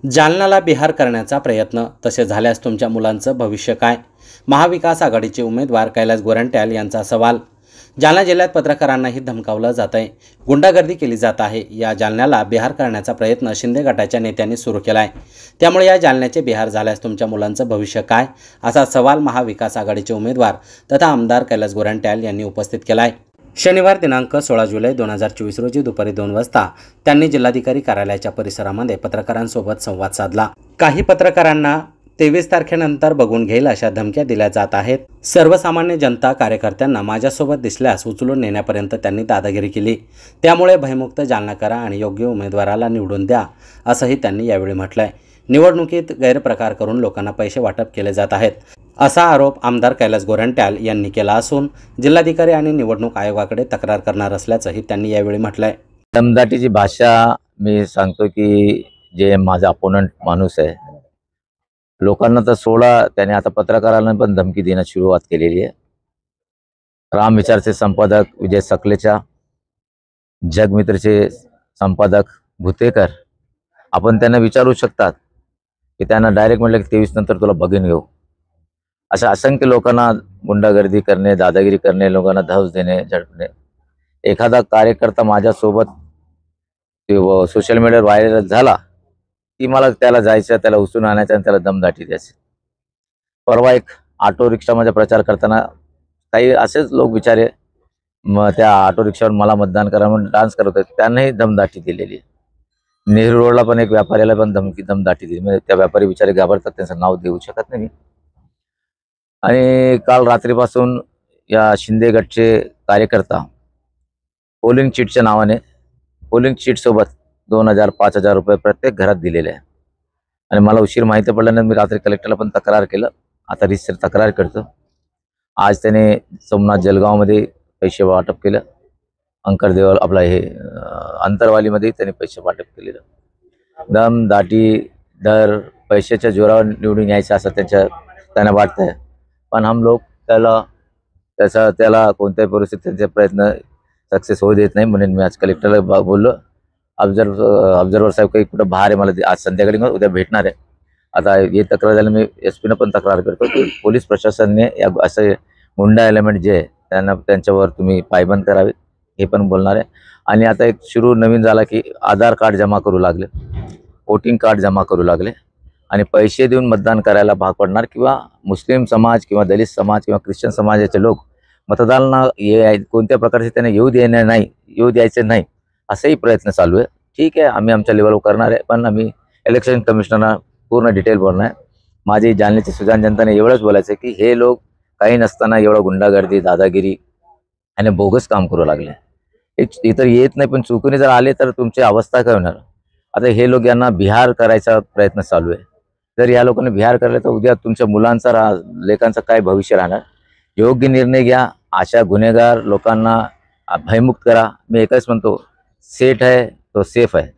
जालन्याला बिहार करण्याचा प्रयत्न, तसे झाल्यास तुमच्या मुलांचं भविष्य काय? महाविकास आघाडीचे उमेदवार कैलास गोरंट्याल यांचा सवाल. जालना जिल्ह्यात पत्रकारांनाही धमकावलं जात आहे, गुंडागर्दी केली जात आहे. या जालन्याला बिहार करण्याचा प्रयत्न शिंदे गटाच्या नेत्यांनी सुरू केला आहे. त्यामुळे या जालन्याचे बिहार झाल्यास तुमच्या मुलांचं भविष्य काय, असा सवाल महाविकास आघाडीचे उमेदवार तथा आमदार कैलास गोरंट्याल यांनी उपस्थित केला आहे. शनिवार दिनांक 16 जुलै 2024 रोजी दुपारी 2 वाजता त्यांनी जिल्हाधिकारी कार्यालयाच्या परिसरामध्ये पत्रकारांसोबत संवाद साधला. काही पत्रकारांना 23 तारखेनंतर बघून घेईल अशा धमक्या दिल्या जात आहेत. सर्वसामान्य जनता कार्यकर्त्यांना माझ्यासोबत दिसल्यास उचलून नेण्यापर्यंत त्यांनी दादागिरी केली. त्यामुळे भयमुक्त जालना करा आणि योग्य उमेदवाराला निवडून द्या, असंही त्यांनी यावेळी म्हटलंय. निवडणुकीत गैरप्रकार करून लोकांना पैसे वाटप केले जात आहेत, असा आरोप आमदार कैलास गोरंट्याल यांनी केला असून जिल्हाधिकारी आणि निवडणूक आयोगाकडे तक्रार करणार असल्याचंही त्यांनी यावेळी म्हटलंय. दमदाटीची भाषा मी सांगतो की जे माझा अपोनंट माणूस आहे, लोकांना तर सोडा, त्याने आता पत्रकारांना पण धमकी देण्यास सुरुवात केलेली आहे. राम विचारचे संपादक विजय सकलेचा, जगमित्रचे संपादक भुतेकर, आपण त्यांना विचारू शकतात की त्यांना डायरेक्ट म्हटलं की 23 नंतर तुला बघून घेऊ. अशा असंख्य लोकांना गुंडागर्दी करणे, दादागिरी करणे, लोकांना धस देणे, झडपणे. एखादा कार्यकर्ता माझ्यासोबत सोशल मीडियावर व्हायरल झाला की मला त्याला जायचं, त्याला उचलून आणायचं आणि त्याला दमदाटी द्यायची. परवा एक ऑटो रिक्षामध्ये प्रचार करताना काही असेच लोक बिचारे त्या ऑटो रिक्षावर मला मतदान करा म्हणून डान्स करत होते, त्यांनाही दमदाटी दिलेली. नेहरू रोडला पण एक व्यापाऱ्याला पण दमदाटी दिली. म्हणजे त्या व्यापारी बिचारे घाबरतात, त्यांचं नाव देऊ शकत नाही. आणि काल रात्रीपासून या शिंदे गटचे कार्यकर्ता पोलिंग चिटच्या नावाने पोलिंग चिटसोबत 2000-5000 रुपये प्रत्येक घरात दिलेले आहे. आणि मला उशीर माहिती पडल्यानंतर मी रात्री कलेक्टरला पण तक्रार केलं. आता रिसर तक्रार करतो. आज त्याने सोमनाथ जलगावमध्ये पैसे वाटप केलं. अंकरदेव आपला हे अंतरवालीमध्ये त्यांनी पैसे वाटप केलेलं. दमदाटी, डर, पैशाच्या जोरावर निवडून यायचं असं त्यांना वाटतंय. पण हम लोग त्याला कोणत्याही परिस्थितीत त्यांचे प्रयत्न सक्सेस होऊ देत नाही. म्हणून मी आज कलेक्टरला बोललो, ऑब्झर्वर साहेब काही कुठं बाहेर आहे, मला आज संध्याकाळी उद्या भेटणार आहे. आता हे तक्रार झाली, मी SP पण तक्रार करतो की पोलीस प्रशासनाने या असे गुंडा एलिमेंट जे आहे त्यांच्यावर तुम्ही पायबंद करावे, हे पण बोलणार आहे. आणि आता एक सुरू नवीन झाला की आधार कार्ड जमा करू लागले, वोटिंग कार्ड जमा करू लागले आणि पैसे देऊन मतदान करायला भाग पडणार. किंवा मुस्लिम समाज किंवा दलित समाज किंवा ख्रिश्चन समाजाचे लोक मतदानाला कोणत्या प्रकारचे त्यांना येऊ द्यायचे नाही, असेही प्रयत्न चालू आहे. ठीक आहे, आम्ही आमच्या लेवलवर करणार आहे, पण आम्ही इलेक्शन कमिशनरना पूर्ण डिटेल बोलणार आहे. माझी जालन्याची सुजान जनताने एवढंच बोलायचं आहे की हे लोक काही नसताना एवढं गुंडागर्दी, दादागिरी आणि बोगस काम करू लागले. इतर येत नाही, पण चुकून जर आले तर तुमची अवस्था काय होणार? आता हे लोक यांना बिहार करायचा प्रयत्न चालू आहे. जर या लोकांनी बिहार करले तर उद्या तुमच्या मुलांचा लेकांचं काय भविष्य राहणार? योग्य निर्णय घ्या. अशा गुन्हेगार लोकांना भयमुक्त करा. मी एकच म्हणतो, सेठ आहे तो सेफ आहे.